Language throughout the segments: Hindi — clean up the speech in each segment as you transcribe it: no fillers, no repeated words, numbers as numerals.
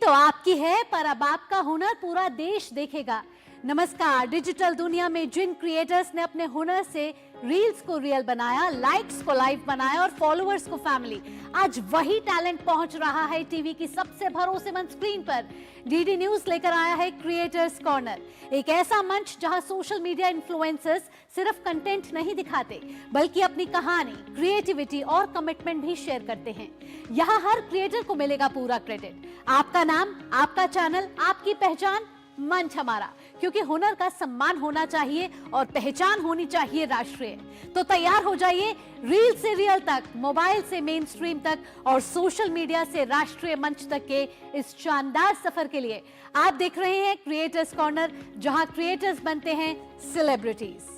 तो आपकी है, पर अब आपका हुनर पूरा देश देखेगा। नमस्कार। डिजिटल दुनिया में जिन क्रिएटर्स ने अपने हुनर से रील्स को रियल बनाया, लाइक्स को लाइव बनाया और फॉलोअर्स को फैमिली, आज वही टैलेंट पहुंच रहा है टीवी की सबसे भरोसेमंद स्क्रीन पर। डीडी न्यूज लेकर आया है क्रिएटर्स कॉर्नर, एक ऐसा मंच जहां सोशल मीडिया इन्फ्लुएंसर्स सिर्फ कंटेंट नहीं दिखाते, बल्कि अपनी कहानी, क्रिएटिविटी और कमिटमेंट भी शेयर करते हैं। यहाँ हर क्रिएटर को मिलेगा पूरा क्रेडिट। आपका नाम, आपका चैनल, आपकी पहचान, मंच हमारा, क्योंकि हुनर का सम्मान होना चाहिए और पहचान होनी चाहिए राष्ट्रीय। तो तैयार हो जाइए रील से रियल तक, मोबाइल से मेन स्ट्रीम तक और सोशल मीडिया से राष्ट्रीय मंच तक के इस शानदार सफर के लिए। आप देख रहे हैं क्रिएटर्स कॉर्नर, जहां क्रिएटर्स बनते हैं सेलिब्रिटीज।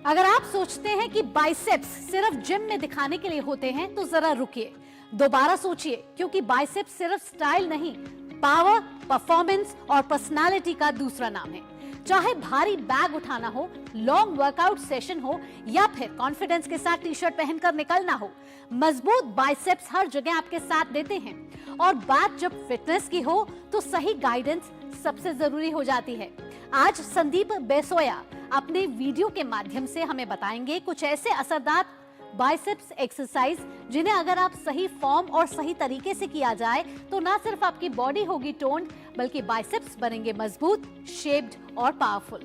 अगर आप सोचते हैं कि बाइसेप्स सिर्फ जिम में दिखाने के लिए होते हैं, तो जरा रुकिए, दोबारा सोचिए, क्योंकि बाइसेप्स सिर्फ स्टाइल नहीं, पावर, परफॉर्मेंस और पर्सनालिटी का दूसरा नाम है। चाहे भारी बैग उठाना हो, लॉन्ग वर्कआउट सेशन हो या फिर कॉन्फिडेंस के साथ टी शर्ट पहनकर निकलना हो, मजबूत बाइसेप्स हर जगह आपके साथ देते हैं। और बात जब फिटनेस की हो, तो सही गाइडेंस सबसे जरूरी हो जाती है। आज संदीप बेसोया अपने वीडियो के माध्यम से हमें बताएंगे कुछ ऐसे असरदार बाइसेप्स एक्सरसाइज, जिन्हें अगर आप सही फॉर्म और सही तरीके से किया जाए, तो ना सिर्फ आपकी बॉडी होगी टोन्ड, बल्कि बाइसेप्स बनेंगे मजबूत, शेप्ड और पावरफुल।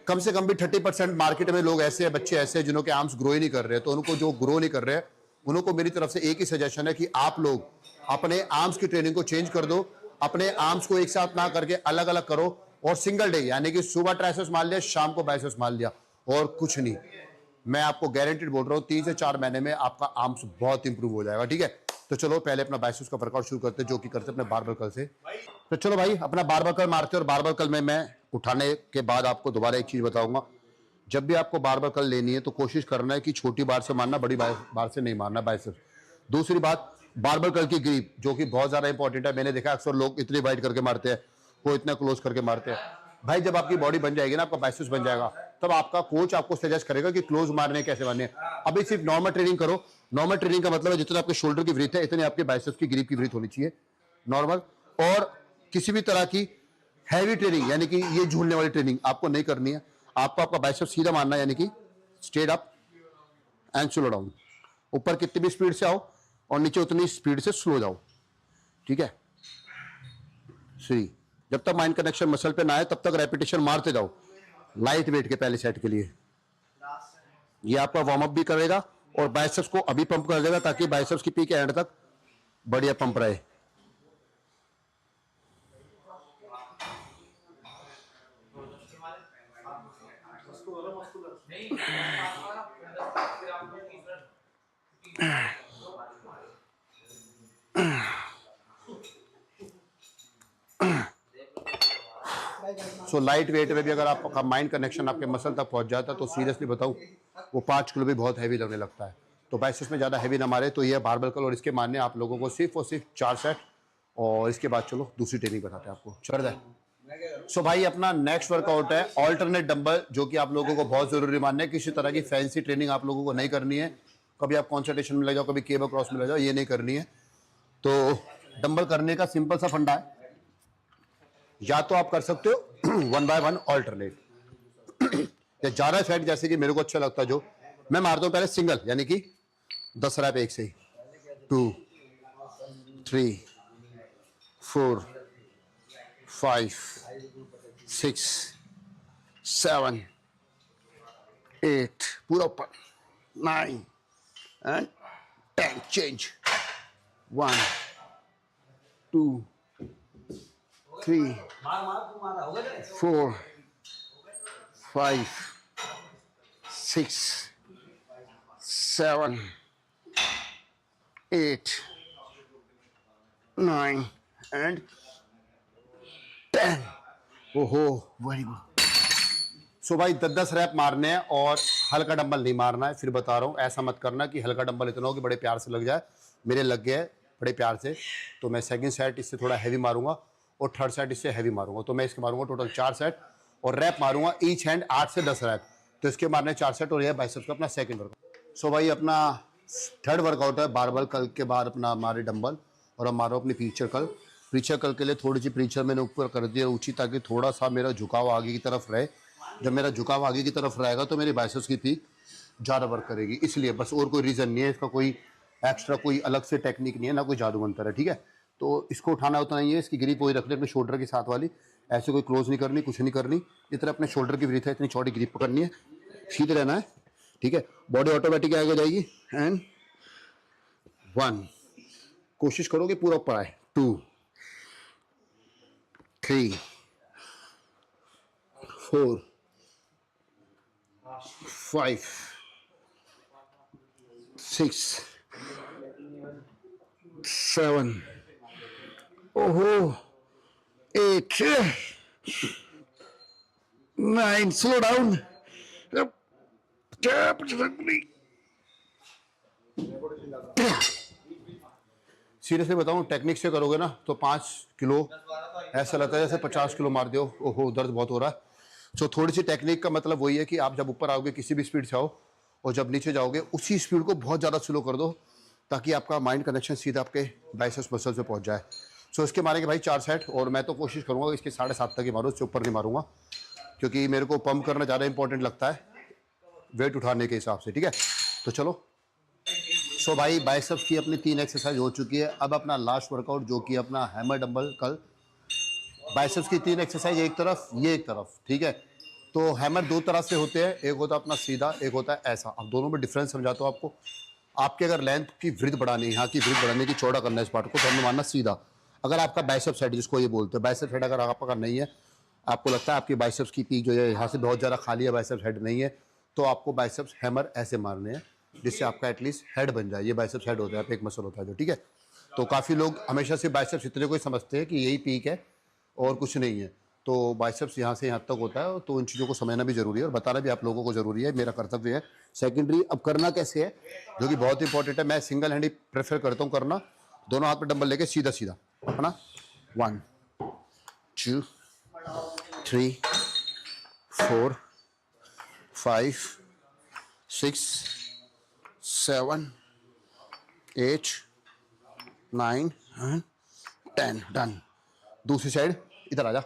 कम से कम भी 30% मार्केट में लोग ऐसे हैं, बच्चे ऐसे हैं जिन्हों के आर्म्स ग्रो ही नहीं कर रहे हैं। तो उनको जो ग्रो नहीं कर रहे हैं, उनको मेरी तरफ से एक ही सजेशन है कि आप लोग अपने आर्म्स की ट्रेनिंग को चेंज कर दो। अपने आर्म्स को एक साथ ना करके अलग अलग करो और सिंगल डे, यानी कि सुबह ट्राइसेप्स मार लिया, शाम को बाइसेप्स मार लिया और कुछ नहीं। मैं आपको गारंटीड बोल रहा हूँ 3 से 4 महीने में आपका आर्म्स बहुत इंप्रूव हो जाएगा। ठीक है, तो चलो पहले अपना बाइसेप्स का वर्कआउट शुरू करते हैं, जो कि करते हैं अपने बारबल कर्ल से। तो चलो भाई अपना बारबल कर्ल मारते हैं। और बारबल कर्ल में मैं उठाने के बाद आपको दोबारा एक चीज बताऊंगा, जब भी आपको बारबल कर्ल लेनी है तो कोशिश करना है कि छोटी बार से मारना, बड़ी बार से नहीं मारना बाइसेप्स। दूसरी बात, बारबल कर्ल की ग्रिप, जो कि बहुत ज्यादा इंपॉर्टेंट है। मैंने देखा अक्सर लोग इतनी वाइड करके मारते हैं, वो इतना क्लोज करके मारते हैं। भाई जब आपकी बॉडी बन जाएगी ना, आपका बाइसेप्स बन जाएगा, तब आपका कोच आपको सजेस्ट करेगा कि क्लोज मारने कैसे मारने। अभी सिर्फ नॉर्मल ट्रेनिंग करो। नॉर्मल ट्रेनिंग का मतलब है जितना आपके शोल्डर की वृत्त है, इतनी आपके बाइसेप्स की ग्रिप की वृत्त होनी चाहिए, नॉर्मल। और किसी भी तरह की हैवी ट्रेनिंग, यानी कि ये झूलने वाली ट्रेनिंग आपको नहीं करनी है। आपको आपका बाइसेप्स सीधा मारना है, यानी कि straight up and slow down. ऊपर कितनी भी स्पीड से आओ और नीचे उतनी स्पीड से स्लो जाओ। ठीक है, सी जब तक माइंड कनेक्शन मसल पे ना आए तब तक रेपिटेशन मारते जाओ, लाइट वेट के पहले सेट के लिए। ये आपका वार्म अप भी करेगा और बाइसेप्स को अभी पंप कर देगा, ताकि बाइसेप्स की पीक एंड तक बढ़िया पंप रहे। सो लाइट वेट में भी अगर आपका माइंड कनेक्शन आपके मसल तक पहुंच जाता है, तो सीरियसली बताऊं वो 5 किलो भी बहुत हैवी लगने लगता है। तो बाइसेप्स में ज़्यादा हैवी ना मारे। तो ये बारबल कर्ल और इसके मारने आप लोगों को सिर्फ और सिर्फ 4 सेट। और इसके बाद चलो दूसरी ट्रेनिंग बताते हैं आपको। चढ़ जाए। सो भाई अपना नेक्स्ट वर्कआउट है ऑल्टरनेट डंबल, जो कि आप लोगों को बहुत जरूरी मानना है। किसी तरह की फैंसी ट्रेनिंग आप लोगों को नहीं करनी है। कभी आप कॉन्सल्टेशन में ले जाओ, कभी केबल क्रॉस में ले जाओ, ये नहीं करनी है। तो डंबल करने का सिंपल सा फंडा है, या तो आप कर सकते हो 1 बाय 1 ऑल्टरनेट, या ज्यादा सेट जैसे कि मेरे को अच्छा लगता है, जो मैं मारता हूं पहले सिंगल, यानी कि 10 रैप एक से ही, 2 3 4 5 6 7 8 पूरा ऊपर, 9 एंड 10 चेंज, 1 2 3 4 5 6 7 8 9 एंड 10। ओहो वेरी गुड। सो भाई 10-10 रैप मारने हैं और हल्का डंबल नहीं मारना है। फिर बता रहा हूँ, ऐसा मत करना कि हल्का डंबल इतना हो कि बड़े प्यार से लग जाए। मेरे लग गया है बड़े प्यार से। तो मैं सेकंड सेट इससे थोड़ा हैवी मारूंगा और थर्ड सेट इससे हैवी मारूंगा। तो मैं इसके मारूंगा टोटल 4 सेट और रैप मारूंगा ईच हैंड 8 से 10 रैप। तो इसके मारने 4 सेट और यह बाइसेप्स का अपना सेकंड वर्कआउट। सो भाई अपना थर्ड वर्कआउट है बारबल कल के बाद अपना हमारे डंबल और हम मारो अपनी प्रीचर कल। प्रीचर कल के लिए थोड़ी सी प्रीचर मैंने ऊपर कर दी है ऊंची, ताकि थोड़ा सा मेरा झुकाव आगे की तरफ रहे। जब मेरा झुकाव आगे की तरफ रहेगा तो मेरी बाइसेप्स की पीक ज़्यादा वर्क करेगी, इसलिए बस, और कोई रीज़न नहीं है इसका, कोई एक्स्ट्रा कोई अलग से टेक्निक नहीं है, ना कोई जादू मंतर है, ठीक है। तो इसको उठाना होता नहीं है, इसकी ग्रिप वही रखनी है अपने शोल्डर के साथ वाली, ऐसे कोई क्लोज नहीं करनी, कुछ नहीं करनी। इतना अपने शोल्डर की ब्रीथ है, इतनी छोटी ग्रिप पकड़नी है, सीधे रहना है, ठीक है। बॉडी ऑटोमेटिक आगे जाएगी। एंड 1, कोशिश करोगे पूरा ऊपर आए, 2, 3, 4, 5, 6, 7, ओहो 8, 9, स्लो डाउन, सीरियसली बताऊं, टेक्निक से करोगे ना तो 5 किलो ऐसा लगता है जैसे 50 किलो मार दो। ओहो दर्द बहुत हो रहा है। सो थोड़ी सी टेक्निक का मतलब वही है कि आप जब ऊपर आओगे किसी भी स्पीड से आओ, और जब नीचे जाओगे उसी स्पीड को बहुत ज़्यादा स्लो कर दो, ताकि आपका माइंड कनेक्शन सीधा आपके बाइसेप्स मसल्स पे पहुंच जाए। सो इसके मारेंगे भाई 4 सेट, और मैं तो कोशिश करूंगा इसके 7.5 तक ही मारूँ, इससे ऊपर नहीं मारूंगा, क्योंकि मेरे को पंप करना ज़्यादा इंपॉर्टेंट लगता है वेट उठाने के हिसाब से, ठीक है। तो चलो, सो भाई बाइसेप्स की अपनी 3 एक्सरसाइज हो चुकी है। अब अपना लास्ट वर्कआउट जो कि अपना हैमर डंबल कल। बाइसेप्स की 3 एक्सरसाइज एक तरफ, ये एक तरफ, ठीक है। तो हैमर 2 तरह से होते हैं, एक होता है अपना सीधा, एक होता है ऐसा। अब दोनों में डिफरेंस समझाता हूँ आपको। आपके अगर लेंथ की वृद्ध बढ़ानी है, यहाँ की वृद्ध बढ़ाने की, चौड़ा करना है इस पार्ट को, तो हमने मानना सीधा। अगर आपका बाइसेप्स हेड, जिसको ये बोलते हैं बाइसेप्स हेड, अगर आपका नहीं है, आपको लगता है आपकी बाइसेप्स की पीक जो है यहाँ से बहुत ज़्यादा खाली है, बाइसेप्स हेड नहीं है, तो आपको बाइसेप्स हैमर ऐसे मारने हैं, जिससे आपका एटलीस्ट हेड बन जाए। ये बाइसेप्स हेड होता है, एक मसल होता है जो, ठीक है। तो काफ़ी लोग हमेशा से बाइसेप्स इतने कोई समझते हैं कि यही पीक है और कुछ नहीं है। तो बाइसेप्स यहाँ से यहाँ तक होता है, तो उन चीज़ों को समझना भी जरूरी है और बताना भी आप लोगों को जरूरी है, मेरा कर्तव्य है। सेकेंडरी अब करना कैसे है, जो कि बहुत इंपॉर्टेंट है। मैं सिंगल हैंड ही प्रेफर करता हूँ करना, दोनों हाथ में डंबल लेके सीधा सीधा अपना 1, 2, 3, 4, 5, 6, 7, 8, 9 and 10 डन। दूसरी साइड इधर आ जा।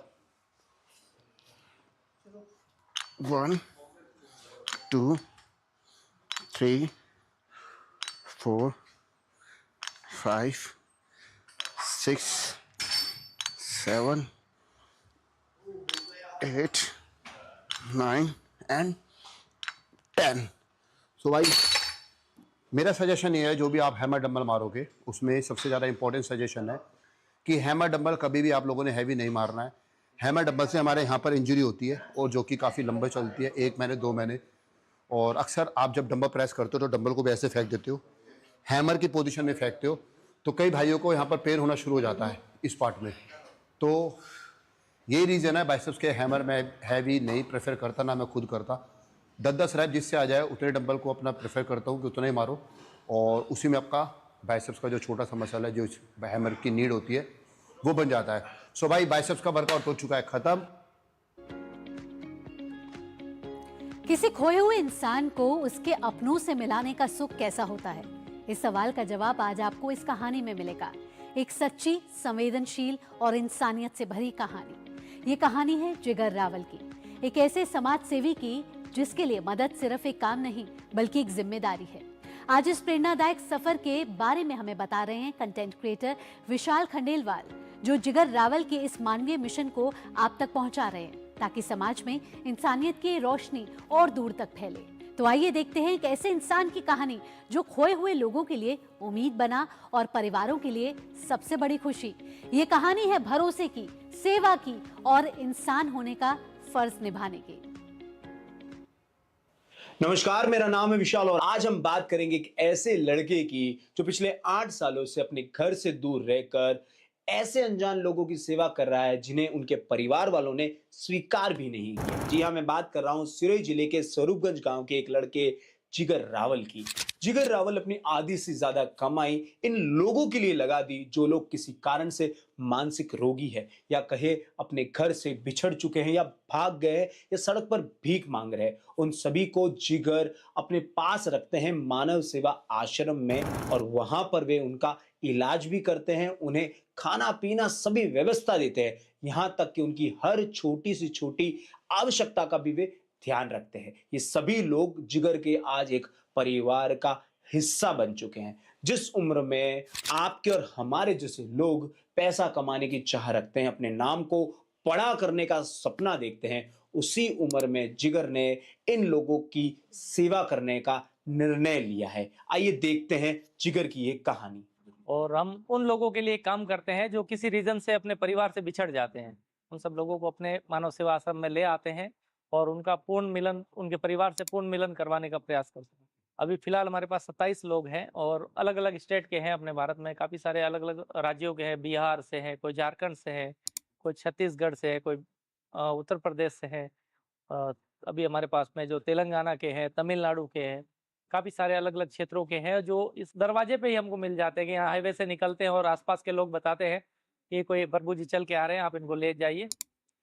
1, 2, 3, 4, 5, 6, 7, 8, 9 and 10। सो भाई मेरा सजेशन ये है, जो भी आप हैमर डंबल मारोगे उसमें सबसे ज़्यादा इंपॉर्टेंट सजेशन है कि हैमर डंबल कभी भी आप लोगों ने हैवी नहीं मारना है। हैमर डंबल से हमारे यहाँ पर इंजरी होती है, और जो कि काफ़ी लंबे चलती है, 1 महीने 2 महीने। और अक्सर आप जब डंबल प्रेस करते हो तो डंबल को भी ऐसे फेंक देते हो, हैमर की पोजीशन में फेंकते हो, तो कई भाइयों को यहाँ पर पेन होना शुरू हो जाता है इस पार्ट में। तो यही रीज़न है बाइसेप्स के हैमर में हैवी नहीं प्रेफर करता, ना मैं खुद करता। 10-10 रैप जिससे आ जाए उतने डंबल को अपना प्रेफर करता हूँ कि उतना ही मारो, और उसी में आपका बाइसेप्स का जो छोटा सा मसल है, जो हैमर की नीड होती है, वो बन जाता है। सो भाई बाइसेप्स का वर्कआउट हो चुका है खत्म। किसी खोए हुए इंसान को उसके अपनों से मिलाने का सुख कैसा होता है? इस सवाल का जवाब आज आपको इस कहानी में मिलेगा। एक सच्ची, संवेदनशील और इंसानियत से भरी कहानी। ये कहानी है जिगर रावल की, एक ऐसे समाज सेवी की जिसके लिए मदद सिर्फ एक काम नहीं बल्कि एक जिम्मेदारी है। आज इस प्रेरणादायक सफर के बारे में हमें बता रहे हैं कंटेंट क्रिएटर विशाल खंडेलवाल, जो जिगर रावल के इस मानवीय मिशन को आप तक पहुंचा रहे हैं, ताकि समाज में इंसानियत की रोशनी और दूर तक फैले। तो आइए देखते हैं एक ऐसे इंसान की कहानी जो खोए हुए लोगों के लिए उम्मीद बना और परिवारों के लिए सबसे बड़ी खुशी। ये कहानी है भरोसे की, सेवा की और इंसान होने का फर्ज निभाने की। नमस्कार, मेरा नाम है विशाल और आज हम बात करेंगे एक ऐसे लड़के की जो पिछले 8 सालों से अपने घर से दूर रहकर ऐसे अनजान लोगों की सेवा कर रहा है जिन्हें उनके परिवार वालों ने स्वीकार भी नहीं किया। जी हाँ, मैं बात कर रहा हूं सिरोही जिले के स्वरूपगंज गांव के एक लड़के जिगर रावल की। जिगर रावल अपनी आधी से ज्यादा कमाई इन लोगों के लिए लगा दी जो लोग किसी कारण से मानसिक रोगी है, या कहे अपने घर से बिछड़ चुके हैं, या भाग गए, या सड़क पर भीख मांग रहे हैं। उन सभी को जिगर अपने पास रखते हैं मानव सेवा आश्रम में, और वहां पर वे उनका इलाज भी करते हैं, उन्हें खाना पीना सभी व्यवस्था देते हैं, यहां तक कि उनकी हर छोटी से छोटी आवश्यकता का भी वे ध्यान रखते हैं। ये सभी लोग जिगर के आज एक परिवार का हिस्सा बन चुके हैं। जिस उम्र में आपके और हमारे जैसे लोग पैसा कमाने की चाह रखते हैं, अपने नाम को बड़ा करने का सपना देखते हैं, उसी उम्र में जिगर ने इन लोगों की सेवा करने का निर्णय लिया है। आइए देखते हैं जिगर की ये कहानी। और हम उन लोगों के लिए काम करते हैं जो किसी रीजन से अपने परिवार से बिछड़ जाते हैं। उन सब लोगों को अपने मानव सेवा आश्रम में ले आते हैं और उनका पूर्ण मिलन, उनके परिवार से पूर्ण मिलन करवाने का प्रयास करते हैं। अभी फिलहाल हमारे पास 27 लोग हैं और अलग अलग स्टेट के हैं। अपने भारत में काफ़ी सारे अलग अलग राज्यों के हैं। बिहार से है, कोई झारखंड से है, कोई छत्तीसगढ़ से है, कोई उत्तर प्रदेश से है। अभी हमारे पास में जो तेलंगाना के हैं, तमिलनाडु के हैं, काफ़ी सारे अलग अलग क्षेत्रों के हैं जो इस दरवाजे पे ही हमको मिल जाते हैं कि यहाँ हाईवे से निकलते हैं और आसपास के लोग बताते हैं कि कोई प्रभु जी चल के आ रहे हैं, आप इनको ले जाइए,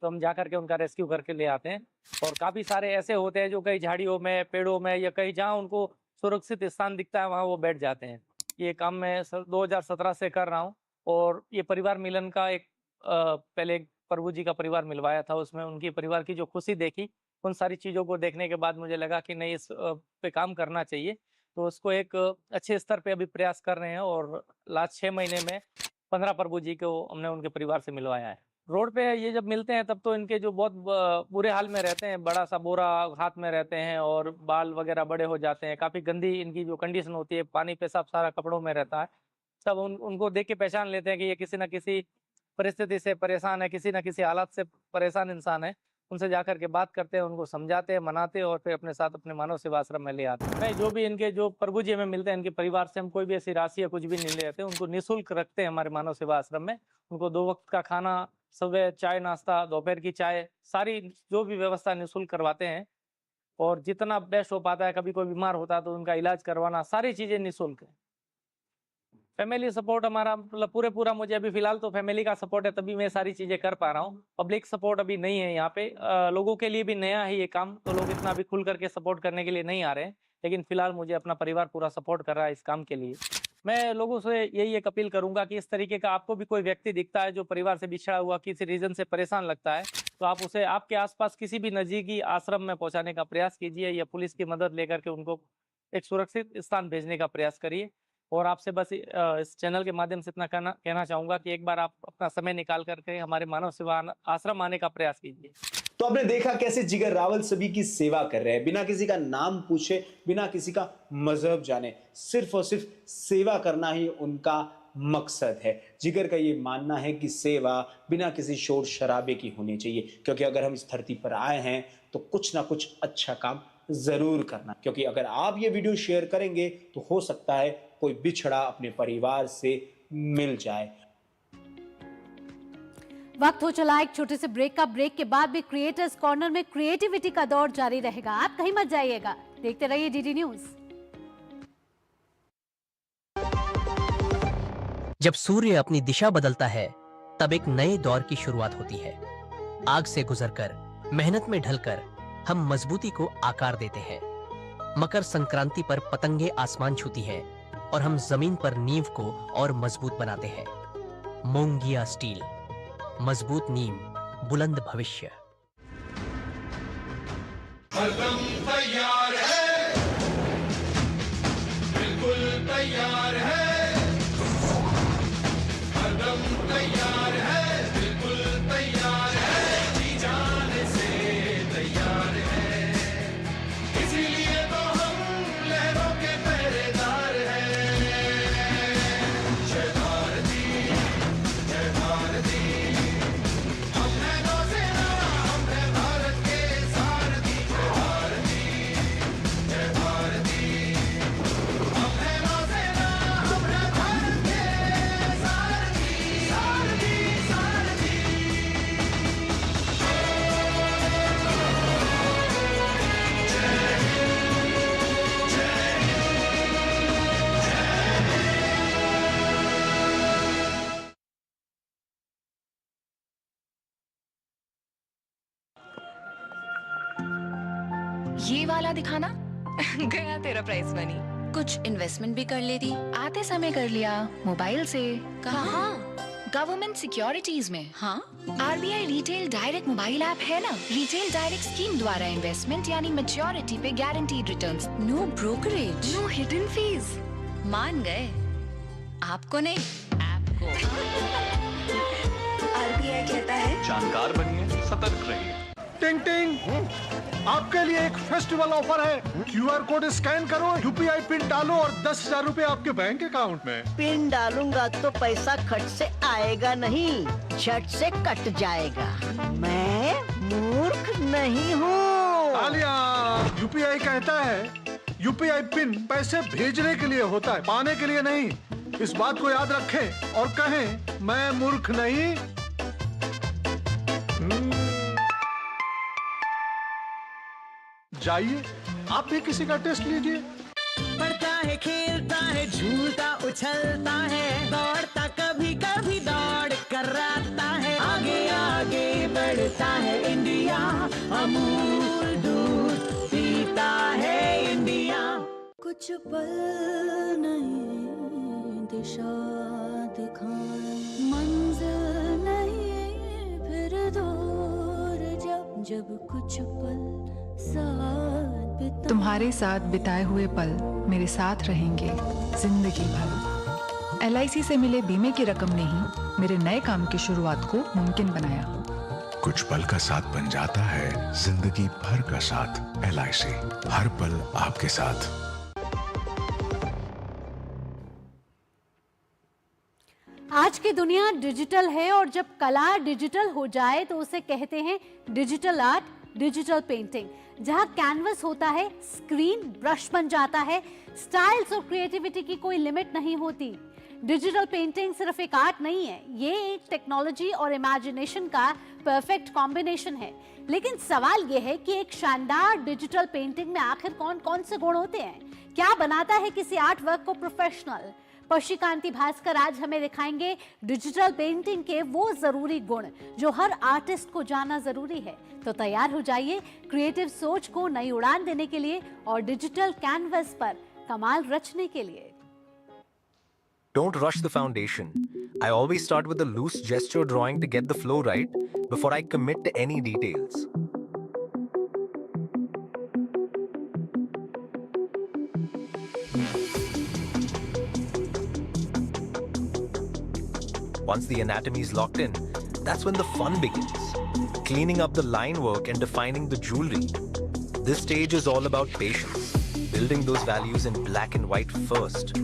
तो हम जा करके उनका रेस्क्यू करके ले आते हैं। और काफ़ी सारे ऐसे होते हैं जो कई झाड़ियों में, पेड़ों में, या कहीं जहाँ उनको सुरक्षित स्थान दिखता है वहाँ वो बैठ जाते हैं। ये काम मैं 2017 से कर रहा हूँ और ये परिवार मिलन का एक पहले प्रभु जी का परिवार मिलवाया था, उसमें उनकी परिवार की जो खुशी देखी, उन सारी चीज़ों को देखने के बाद मुझे लगा कि नहीं, इस पे काम करना चाहिए। तो उसको एक अच्छे स्तर पे अभी प्रयास कर रहे हैं और लास्ट 6 महीने में 15 प्रभु जी को हमने उनके परिवार से मिलवाया है। रोड पे ये जब मिलते हैं तब तो इनके जो बहुत बुरे हाल में रहते हैं, बड़ा सा बोरा हाथ में रहते हैं और बाल वगैरह बड़े हो जाते हैं, काफ़ी गंदी इनकी जो कंडीशन होती है, पानी पेशाब सारा कपड़ों में रहता है। तब उनको देख के पहचान लेते हैं कि ये किसी न किसी परिस्थिति से परेशान है, किसी न किसी हालात से परेशान इंसान है। उनसे जाकर के बात करते हैं, उनको समझाते हैं, मनाते हैं और फिर अपने साथ अपने मानव सेवा आश्रम में ले आते हैं। नहीं, जो भी इनके जो प्रभु जी हमें मिलते हैं, इनके परिवार से हम कोई भी ऐसी राशि या कुछ भी नहीं लेते, उनको निःशुल्क रखते हैं हमारे मानव सेवा आश्रम में। उनको 2 वक्त का खाना, सुबह चाय नाश्ता, दोपहर की चाय, सारी जो भी व्यवस्था निःशुल्क करवाते हैं। और जितना बेस्ट हो पाता है, कभी कोई बीमार होता है तो उनका इलाज करवाना, सारी चीज़ें निःशुल्क है। फैमिली सपोर्ट हमारा मतलब पूरा मुझे अभी फिलहाल तो फैमिली का सपोर्ट है, तभी मैं सारी चीज़ें कर पा रहा हूँ। पब्लिक सपोर्ट अभी नहीं है यहाँ पे। लोगों के लिए भी नया है ये काम, तो लोग इतना अभी खुल करके सपोर्ट करने के लिए नहीं आ रहे हैं, लेकिन फिलहाल मुझे अपना परिवार पूरा सपोर्ट कर रहा है इस काम के लिए। मैं लोगों से यही एक अपील करूंगा कि इस तरीके का आपको भी कोई व्यक्ति दिखता है जो परिवार से बिछड़ा हुआ, किसी रीजन से परेशान लगता है, तो आप उसे आपके आसपास किसी भी नज़दीकी आश्रम में पहुंचाने का प्रयास कीजिए या पुलिस की मदद लेकर के उनको एक सुरक्षित स्थान भेजने का प्रयास करिए। और आपसे बस इस चैनल के माध्यम से इतना कहना चाहूँगा कि एक बार आप अपना समय निकाल करके हमारे मानव सेवा आश्रम आने का प्रयास कीजिए। तो आपने देखा कैसे जिगर रावल सभी की सेवा कर रहे हैं, बिना किसी का नाम पूछे, बिना किसी का मजहब जाने, सिर्फ और सिर्फ सेवा करना ही उनका मकसद है। जिगर का ये मानना है कि सेवा बिना किसी शोर शराबे की होनी चाहिए, क्योंकि अगर हम इस धरती पर आए हैं तो कुछ ना कुछ अच्छा काम जरूर करना। क्योंकि अगर आप ये वीडियो शेयर करेंगे तो हो सकता है कोई बिछड़ा अपने परिवार से मिल जाए। वक्त हो चला एक छोटे से ब्रेक का। ब्रेक के बाद भी क्रिएटर्स कॉर्नर में क्रिएटिविटी का दौर जारी रहेगा। आप कहीं मत जाइएगा, देखते रहिए डीडी न्यूज। जब सूर्य अपनी दिशा बदलता है तब एक नए दौर की शुरुआत होती है। आग से गुजरकर, मेहनत में ढलकर हम मजबूती को आकार देते हैं। मकर संक्रांति पर पतंगे आसमान छूती हैं और हम जमीन पर नींव को और मजबूत बनाते हैं। मोंगिया स्टील, मजबूत नींव, बुलंद भविष्य। हरदम तैयार है, बिल्कुल तैयार है, हरदम तैयार है, बिल्कुल तैयार है, जी जाने से तैयार है, इसीलिए तो हम लहरों के पहरेदार हैं। जय भारती, जय भारती, हम हैं नौसेना, हम हैं भारत के सारथी। जय भारती, ये वाला दिखाना। गया तेरा प्राइस मनी। कुछ इन्वेस्टमेंट भी कर लेती। आते समय कर लिया मोबाइल से। कहाँ? गवर्नमेंट सिक्योरिटीज में। हाँ, RBI retail direct mobile app है ना। रिटेल डायरेक्ट स्कीम द्वारा इन्वेस्टमेंट यानी मैच्योरिटी पे guaranteed returns. No brokerage, no hidden fees. मान गए? आपको नहीं, ऐप को। RBI कहता है जानकार बनिए, सतर्क रहिए। टिंग टिंग, आपके लिए एक फेस्टिवल ऑफर है। QR कोड स्कैन करो, UPI पिन डालो और 10,000 रूपए आपके बैंक अकाउंट में। पिन डालूंगा तो पैसा खट से आएगा नहीं, झट से कट जाएगा। मैं मूर्ख नहीं हूँ। तालियां। UPI कहता है UPI पिन पैसे भेजने के लिए होता है, पाने के लिए नहीं। इस बात को याद रखें और कहें, मैं मूर्ख नहीं। जाइए, आप भी किसी का टेस्ट लीजिए। पढ़ता है, खेलता है, झूलता उछलता है, दौड़ता कभी कभी दौड़ कराता है। आगे आगे बढ़ता है इंडिया, अमूल दूध पीता है इंडिया। कुछ पल नहीं दिशा दिखाए, मंजिल नहीं फिर दूर, जब जब कुछ पल तुम्हारे साथ बिताए हुए पल मेरे साथ रहेंगे जिंदगी भर। LIC से मिले बीमे की रकम ने ही मेरे नए काम की शुरुआत को मुमकिन बनाया। कुछ पल का साथ बन जाता है जिंदगी भर का साथ। LIC, हर पल आपके साथ। आज की दुनिया डिजिटल है और जब कला डिजिटल हो जाए तो उसे कहते हैं डिजिटल आर्ट, डिजिटल पेंटिंग। जहां कैनवस होता है, स्क्रीन ब्रश बन जाता है, स्टाइल्स और क्रिएटिविटी की कोई लिमिट नहीं होती। डिजिटल पेंटिंग सिर्फ एक आर्ट नहीं है, ये एक टेक्नोलॉजी और इमेजिनेशन का परफेक्ट कॉम्बिनेशन है। लेकिन सवाल ये है कि एक शानदार डिजिटल पेंटिंग में आखिर कौन कौन से गुण होते हैं? क्या बनाता है किसी आर्ट वर्क को प्रोफेशनल? पशिकांति भास्कर आज हमें दिखाएंगे डिजिटल पेंटिंग के वो जरूरी गुण जो हर आर्टिस्ट को जानना जरूरी है। तो तैयार हो जाइए क्रिएटिव सोच को नई उड़ान देने के लिए और डिजिटल कैनवस पर कमाल रचने के लिए। Don't rush the foundation. I always start with a loose gesture drawing to get the flow right before I commit to any details. Once the anatomy is locked in, that's when the fun begins. Cleaning up the line work and defining the jewelry. This stage is all about patience, building those values in black and white first.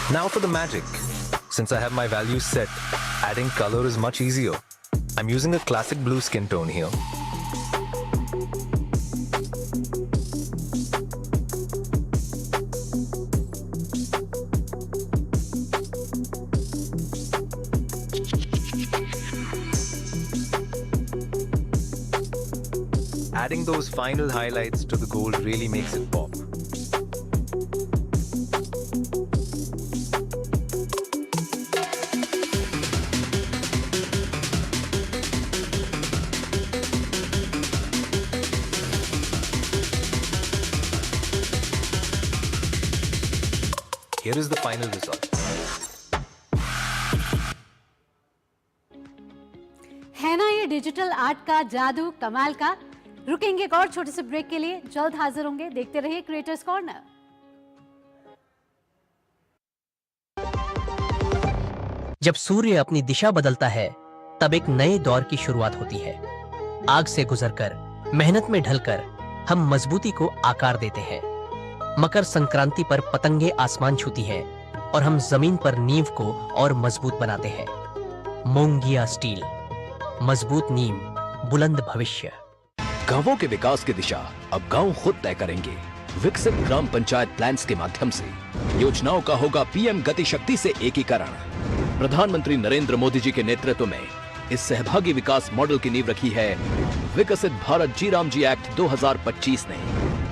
Now for the magic. Since I have my values set, adding color is much easier. I'm using a classic blue skin tone here. Adding those final highlights to the gold really makes it pop. Here is the final result. है ना ये डिजिटल आर्ट का जादू कमाल का। रुकेंगे एक और छोटे से ब्रेक के लिए, जल्द हाजिर होंगे। देखते रहिए क्रिएटर्स कॉर्नर। जब सूर्य अपनी दिशा बदलता है, तब एक नए दौर की शुरुआत होती है। आग से गुजरकर, मेहनत में ढलकर हम मजबूती को आकार देते हैं। मकर संक्रांति पर पतंगे आसमान छूती हैं और हम जमीन पर नींव को और मजबूत बनाते हैं। मोंगिया स्टील, मजबूत नींव, बुलंद भविष्य। गांवों के विकास की दिशा अब गांव खुद तय करेंगे। विकसित ग्राम पंचायत प्लान्स के माध्यम से योजनाओं का होगा पीएम गति शक्ति से एकीकरण। प्रधानमंत्री नरेंद्र मोदी जी के नेतृत्व में इस सहभागी विकास मॉडल की नींव रखी है विकसित भारत जी राम जी एक्ट 2025 ने,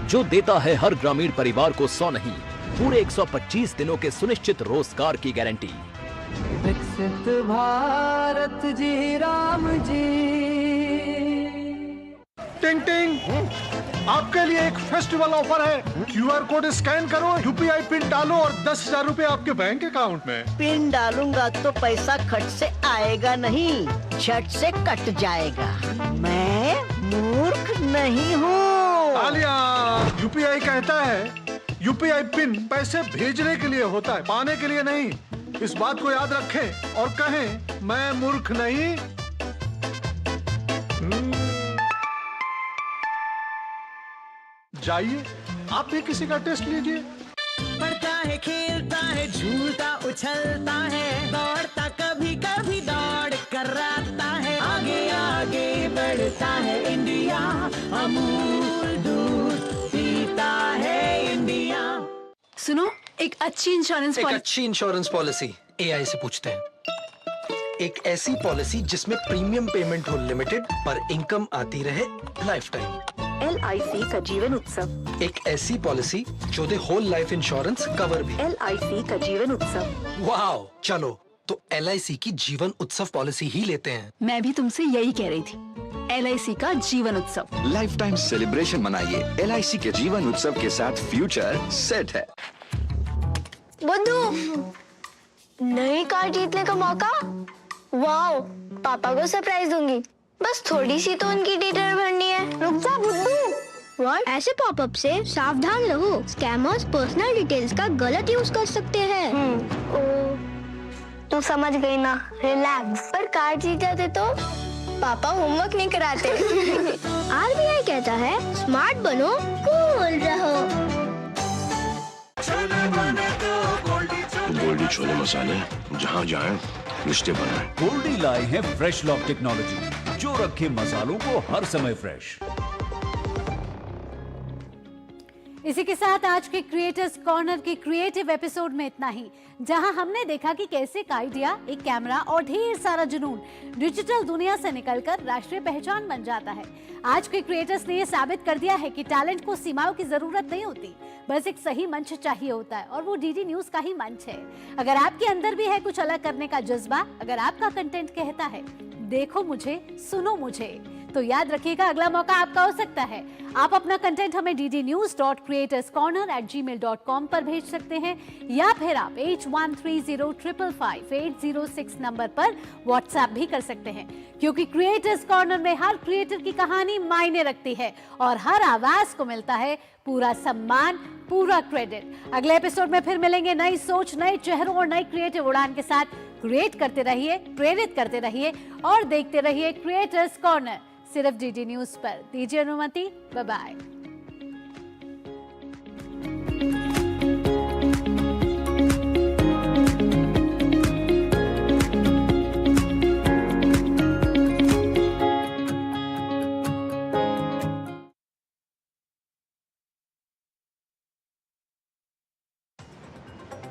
जो देता है हर ग्रामीण परिवार को 100 नहीं पूरे 125 दिनों के सुनिश्चित रोजगार की गारंटी। विकसित भारत जी राम जी। टिंग टिंग, आपके लिए एक फेस्टिवल ऑफर है। क्यूआर कोड स्कैन करो, यूपीआई पिन डालो और 10,000 रुपए आपके बैंक अकाउंट में। पिन डालूंगा तो पैसा खट से आएगा नहीं, झट से कट जाएगा। मैं मूर्ख नहीं हूँ। आलिया, यूपीआई कहता है यूपीआई पिन पैसे भेजने के लिए होता है, पाने के लिए नहीं। इस बात को याद रखें और कहें मैं मूर्ख नहीं। जाइए, आप भी किसी का टेस्ट लीजिए। पढ़ता है, खेलता है, झूलता उछलता है, दौड़ता कभी कभी दौड़ कराता है। आगे आगे बढ़ता है इंडिया, अमूल दूध पीता है इंडिया। सुनो, एक अच्छी इंश्योरेंस पॉलिसी एआई से पूछते हैं। एक ऐसी पॉलिसी जिसमें प्रीमियम पेमेंट हो लिमिटेड पर इनकम आती रहे लाइफ टाइम। LIC का जीवन उत्सव। एक ऐसी पॉलिसी जो दे होल लाइफ इंश्योरेंस कवर भी। LIC का जीवन उत्सव। वाओ, चलो तो LIC की जीवन उत्सव पॉलिसी ही लेते हैं। मैं भी तुमसे यही कह रही थी, LIC का जीवन उत्सव। लाइफ टाइम सेलिब्रेशन मनाइए LIC के जीवन उत्सव के साथ, फ्यूचर सेट है। बुद्धू, नई कार जीतने का मौका। वाओ, पापा को सरप्राइज दूंगी। बस थोड़ी सी तो उनकी डिटेल भरनी है। रुक जा बुद्धू। व्हाट? ऐसे पॉपअप से सावधान रहो, स्कैमर्स पर्सनल डिटेल्स का गलत यूज कर सकते हैं। तू समझ गई ना, रिलैक्स। पर कार जीत जाते तो पापा होमवर्क नहीं कराते। आरबीआई कहता है स्मार्ट बनो, कूल रहो। गोल्डी छोले मसाले, जहाँ जाए रिश्ते बनाए। गोल्डी लाए हैं फ्रेश लॉक टेक्नोलॉजी, जो रखे मसालों को हर समय फ्रेश। इसी के साथ आज के क्रिएटर्स कॉर्नर के क्रिएटिव एपिसोड में इतना ही, जहां हमने देखा कि कैसे एक आइडिया, एक कैमरा और ढेर सारा जुनून डिजिटल दुनिया से निकलकर राष्ट्रीय पहचान बन जाता है। आज के क्रिएटर्स ने ये साबित कर दिया है कि टैलेंट को सीमाओं की जरूरत नहीं होती, बस एक सही मंच चाहिए होता है, और वो डीडी न्यूज का ही मंच है। अगर आपके अंदर भी है कुछ अलग करने का जज्बा, अगर आपका कंटेंट कहता है देखो मुझे, सुनो मुझे, तो याद रखिएगा अगला मौका आपका हो सकता है। आप अपना कंटेंट हमें ddnews.creatorscorner@gmail.com पर भेज सकते हैं, या फिर आप 8130555806 नंबर पर व्हाट्सएप भी कर सकते हैं, क्योंकि क्रिएटर्स कॉर्नर में हर क्रिएटर की कहानी मायने रखती है और हर आवाज को मिलता है पूरा सम्मान, पूरा क्रेडिट। अगले एपिसोड में फिर मिलेंगे नई सोच, नए चेहरों और नई क्रिएटिव उड़ान के साथ। क्रिएट करते रहिए, प्रेरित करते रहिए और देखते रहिए क्रिएटर्स कॉर्नर, सिर्फ डीडी न्यूज पर। दीजिए अनुमति, बाय बाय।